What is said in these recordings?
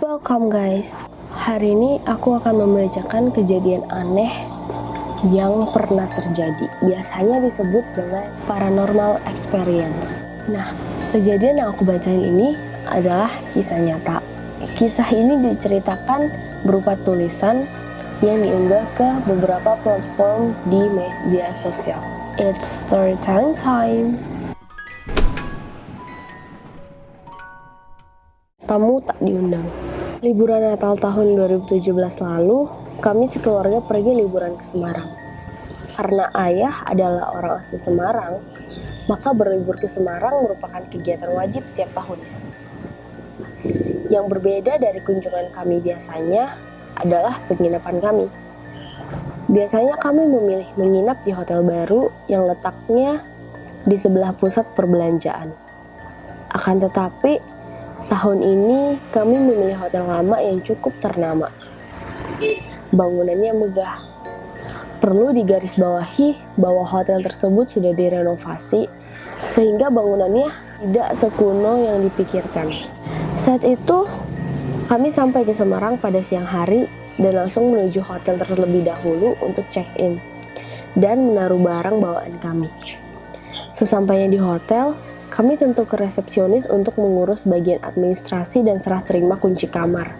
Welcome guys. Hari ini aku akan membacakan kejadian aneh yang pernah terjadi. Biasanya disebut dengan paranormal experience. Nah, kejadian yang aku bacain ini adalah kisah nyata. Kisah ini diceritakan berupa tulisan yang diunggah ke beberapa platform di media sosial. It's storytelling time. Tamu tak diundang. Liburan Natal tahun 2017 lalu, kami sekeluarga pergi liburan ke Semarang. Karena ayah adalah orang asli Semarang, maka berlibur ke Semarang merupakan kegiatan wajib setiap tahunnya. Yang berbeda dari kunjungan kami biasanya adalah penginapan kami. Biasanya kami memilih menginap di hotel baru yang letaknya di sebelah pusat perbelanjaan. Akan tetapi, tahun ini kami memilih hotel lama yang cukup ternama. Bangunannya megah. Perlu digarisbawahi bahwa hotel tersebut sudah direnovasi sehingga bangunannya tidak sekuno yang dipikirkan. Saat itu kami sampai di Semarang pada siang hari dan langsung menuju hotel terlebih dahulu untuk check-in dan menaruh barang bawaan kami. Sesampainya di hotel, kami tentu ke resepsionis untuk mengurus bagian administrasi dan serah terima kunci kamar.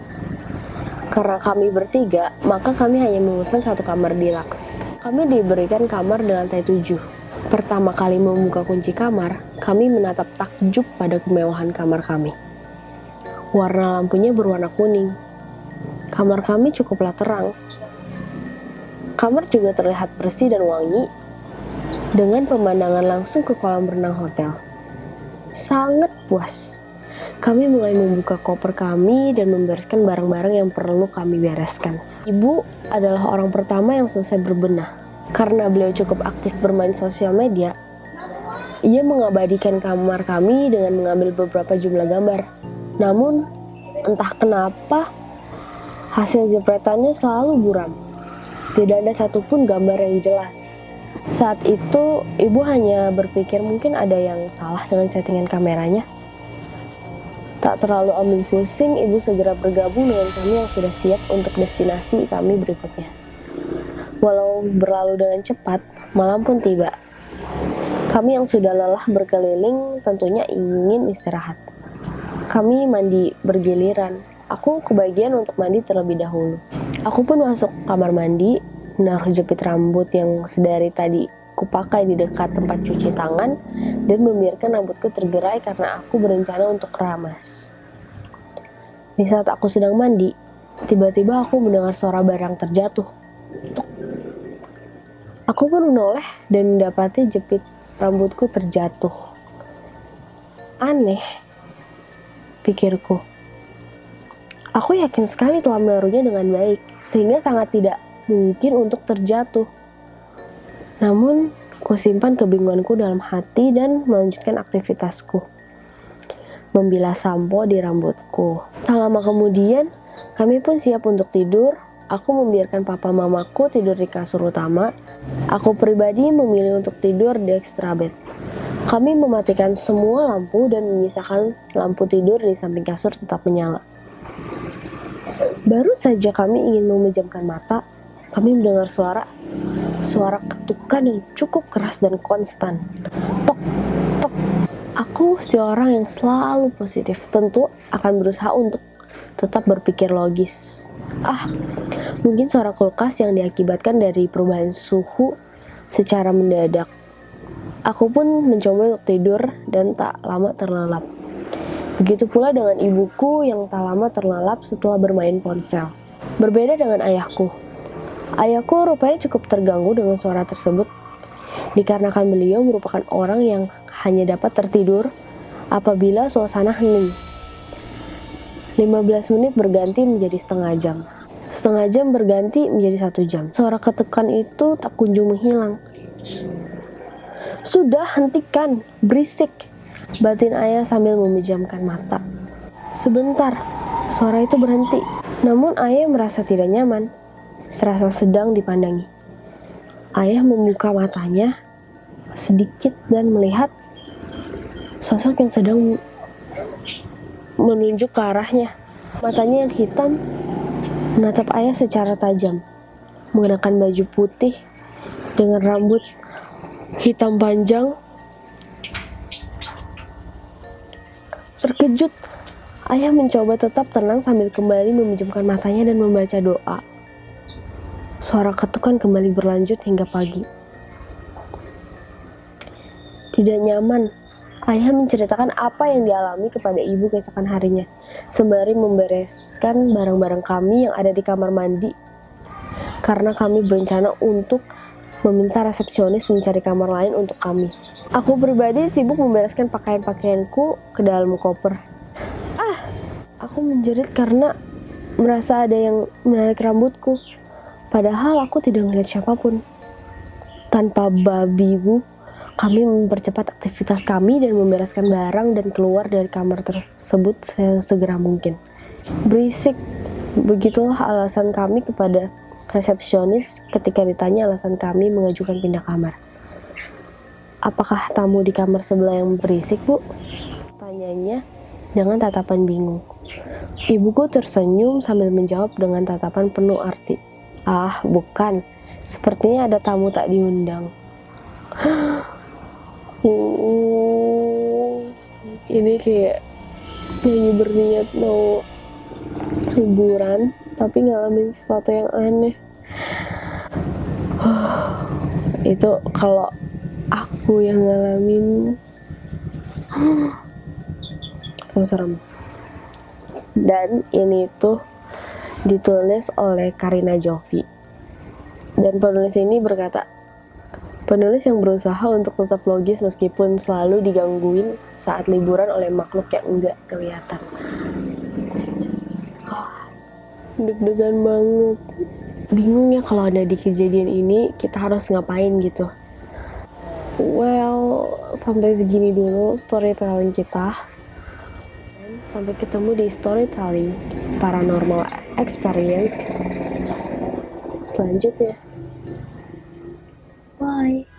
Karena kami bertiga, maka kami hanya memesan satu kamar deluxe. Kami diberikan kamar di lantai 7. Pertama kali membuka kunci kamar, kami menatap takjub pada kemewahan kamar kami. Warna lampunya berwarna kuning. Kamar kami cukuplah terang. Kamar juga terlihat bersih dan wangi, dengan pemandangan langsung ke kolam renang hotel. Sangat puas. Kami mulai membuka koper kami dan membereskan barang-barang yang perlu kami bereskan. Ibu adalah orang pertama yang selesai berbenah. Karena beliau cukup aktif bermain sosial media, ia mengabadikan kamar kami dengan mengambil beberapa jumlah gambar. Namun, entah kenapa, hasil jepretannya selalu buram. Tidak ada satupun gambar yang jelas. Saat itu, ibu hanya berpikir mungkin ada yang salah dengan settingan kameranya. Tak terlalu ambil pusing, ibu segera bergabung dengan kami yang sudah siap untuk destinasi kami berikutnya. Walau berlalu dengan cepat, malam pun tiba. Kami yang sudah lelah berkeliling tentunya ingin istirahat. Kami mandi bergiliran. Aku kebagian untuk mandi terlebih dahulu. Aku pun masuk kamar mandi, menaruh jepit rambut yang sedari tadi kupakai di dekat tempat cuci tangan dan membiarkan rambutku tergerai karena aku berencana untuk keramas. Di saat aku sedang mandi, tiba-tiba aku mendengar suara barang terjatuh. Tuk. Aku pun menoleh dan mendapati jepit rambutku terjatuh. Aneh, pikirku. Aku yakin sekali telah menaruhnya dengan baik, sehingga sangat tidak mungkin untuk terjatuh. Namun, kusimpan kebingunganku dalam hati dan melanjutkan aktivitasku. Membilas sampo di rambutku. Tak lama kemudian, kami pun siap untuk tidur. Aku membiarkan papa mamaku tidur di kasur utama. Aku pribadi memilih untuk tidur di extra bed. Kami mematikan semua lampu dan menyisakan lampu tidur di samping kasur tetap menyala. Baru saja kami ingin memejamkan mata, kami mendengar suara ketukan yang cukup keras dan konstan. Tok, tok. Aku seorang yang selalu positif, tentu akan berusaha untuk tetap berpikir logis. Mungkin suara kulkas yang diakibatkan dari perubahan suhu secara mendadak. Aku pun mencoba untuk tidur dan tak lama terlelap. Begitu pula dengan ibuku yang tak lama terlelap setelah bermain ponsel. Berbeda dengan ayahku. Ayahku rupanya cukup terganggu dengan suara tersebut, dikarenakan beliau merupakan orang yang hanya dapat tertidur apabila suasana hening. 15 menit berganti menjadi setengah jam. Setengah jam berganti menjadi 1 jam. Suara ketukan itu tak kunjung menghilang. Sudah, hentikan, berisik, batin ayah sambil memejamkan mata. Sebentar, suara itu berhenti. Namun ayah merasa tidak nyaman. Serasa sedang dipandangi. Ayah membuka matanya sedikit dan melihat sosok yang sedang menunjuk ke arahnya. Matanya yang hitam menatap ayah secara tajam, mengenakan baju putih dengan rambut hitam panjang. Terkejut, ayah mencoba tetap tenang sambil kembali memejamkan matanya dan membaca doa. Suara ketukan kembali berlanjut hingga pagi. Tidak nyaman, ayah menceritakan apa yang dialami kepada ibu keesokan harinya, sembari membereskan barang-barang kami yang ada di kamar mandi. Karena kami berencana untuk meminta resepsionis mencari kamar lain untuk kami. Aku pribadi sibuk membereskan pakaian-pakaianku ke dalam koper. Aku menjerit karena merasa ada yang menarik rambutku. Padahal aku tidak melihat siapapun. Tanpa babibu, kami mempercepat aktivitas kami dan membereskan barang dan keluar dari kamar tersebut segera mungkin. Berisik, begitulah alasan kami kepada resepsionis ketika ditanya alasan kami mengajukan pindah kamar. Apakah tamu di kamar sebelah yang berisik, Bu? Tanyanya dengan tatapan bingung. Ibuku tersenyum sambil menjawab dengan tatapan penuh arti. Ah, bukan. Sepertinya ada tamu tak diundang. Ini kayak lagi berniat mau liburan, tapi ngalamin sesuatu yang aneh. Itu kalau aku yang ngalamin, serem. Dan ini tuh ditulis oleh Karina Jovi. Dan penulis ini berkata, penulis yang berusaha untuk tetap logis meskipun selalu digangguin saat liburan oleh makhluk yang enggak kelihatan. Deg-degan banget. Bingung ya kalau ada di kejadian ini kita harus ngapain gitu. Well, sampai segini dulu storytelling kita. Sampai ketemu di storytelling paranormal experience selanjutnya. Bye.